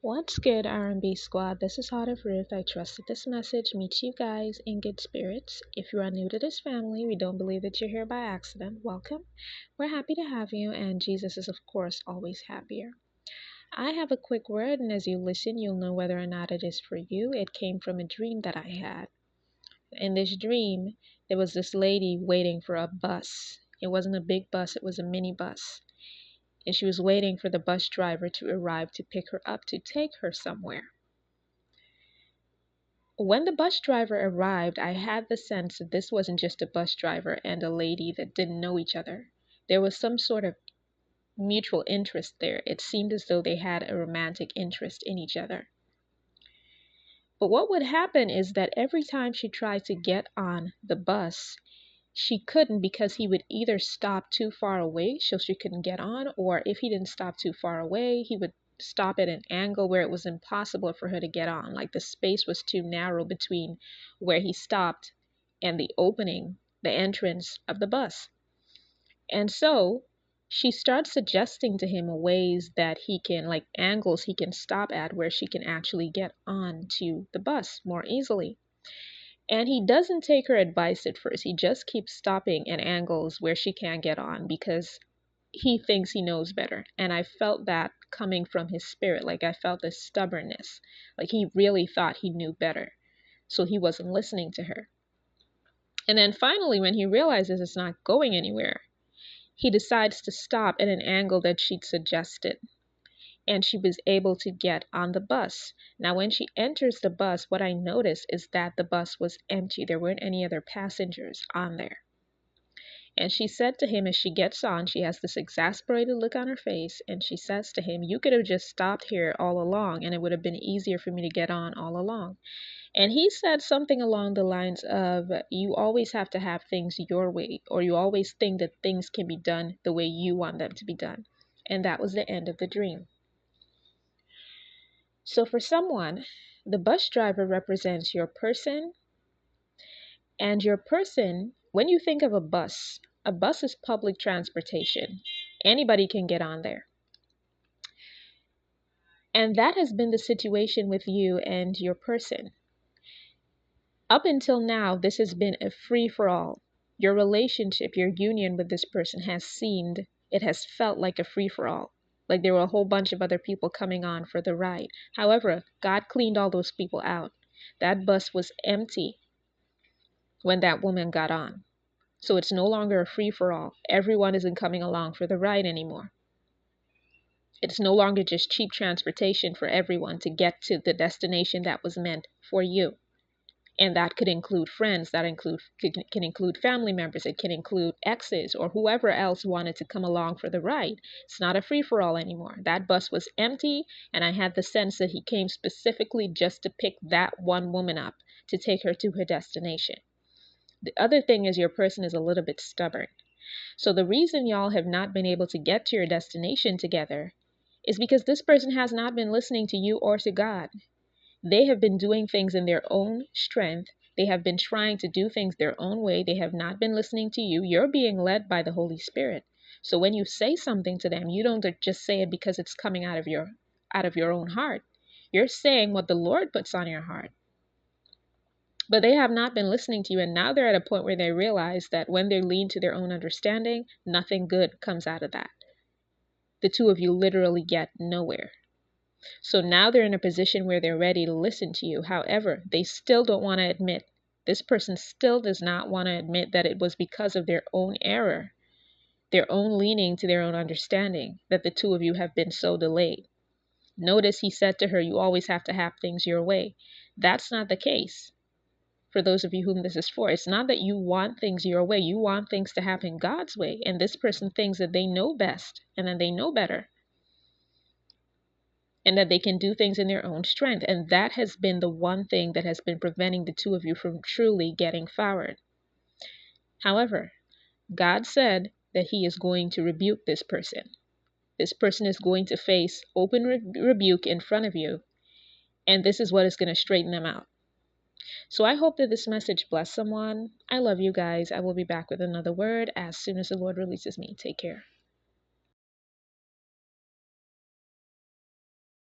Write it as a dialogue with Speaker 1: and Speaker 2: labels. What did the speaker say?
Speaker 1: What's good, R&B squad? This is Heart of Ruth. I trust that this message meets you guys in good spirits. If you are new to this family, we don't believe that you're here by accident. Welcome. We're happy to have you, and Jesus is, of course, always happier. I have a quick word, and as you listen, you'll know whether or not it is for you. It came from a dream that I had. In this dream, there was this lady waiting for a bus. It wasn't a big bus, it was a mini bus. And she was waiting for the bus driver to arrive to pick her up to take her somewhere. When the bus driver arrived, I had the sense that this wasn't just a bus driver and a lady that didn't know each other. There was some sort of mutual interest there. It seemed as though they had a romantic interest in each other. But what would happen is that every time she tried to get on the bus, she couldn't because he would either stop too far away so she couldn't get on, or if he didn't stop too far away, he would stop at an angle where it was impossible for her to get on. Like the space was too narrow between where he stopped and the opening, the entrance of the bus. And so she starts suggesting to him ways that he can, like angles he can stop at where she can actually get on to the bus more easily. And he doesn't take her advice at first. He just keeps stopping at angles where she can't get on because he thinks he knows better. And I felt that coming from his spirit. Like I felt this stubbornness. Like he really thought he knew better. So he wasn't listening to her. And then finally, when he realizes it's not going anywhere, he decides to stop at an angle that she'd suggested. And she was able to get on the bus. Now, when she enters the bus, what I noticed is that the bus was empty. There weren't any other passengers on there. And she said to him as she gets on, she has this exasperated look on her face, and she says to him, "You could have just stopped here all along, and it would have been easier for me to get on all along." And he said something along the lines of, "You always have to have things your way, or you always think that things can be done the way you want them to be done." And that was the end of the dream. So for someone, the bus driver represents your person, and your person, when you think of a bus is public transportation. Anybody can get on there. And that has been the situation with you and your person. Up until now, this has been a free-for-all. Your relationship, your union with this person it has felt like a free-for-all. Like there were a whole bunch of other people coming on for the ride. However, God cleaned all those people out. That bus was empty when that woman got on. So it's no longer a free-for-all. Everyone isn't coming along for the ride anymore. It's no longer just cheap transportation for everyone to get to the destination that was meant for you. And that could include friends, can include family members, it can include exes or whoever else wanted to come along for the ride. It's not a free-for-all anymore. That bus was empty, and I had the sense that he came specifically just to pick that one woman up to take her to her destination. The other thing is your person is a little bit stubborn. So the reason y'all have not been able to get to your destination together is because this person has not been listening to you or to God. They have been doing things in their own strength. They have been trying to do things their own way. They have not been listening to you. You're being led by the Holy Spirit. So when you say something to them, you don't just say it because it's coming out of your own heart. You're saying what the Lord puts on your heart. But they have not been listening to you, and now they're at a point where they realize that when they lean to their own understanding, nothing good comes out of that. The two of you literally get nowhere. So now they're in a position where they're ready to listen to you. However, they still don't want to admit, this person still does not want to admit that it was because of their own error, their own leaning to their own understanding, that the two of you have been so delayed. Notice he said to her, "You always have to have things your way." That's not the case. For those of you whom this is for, it's not that you want things your way. You want things to happen God's way. And this person thinks that they know best and that they know better, and that they can do things in their own strength. And that has been the one thing that has been preventing the two of you from truly getting forward. However, God said that he is going to rebuke this person. This person is going to face open rebuke in front of you, and this is what is going to straighten them out. So I hope that this message bless someone. I love you guys. I will be back with another word as soon as the Lord releases me. Take care.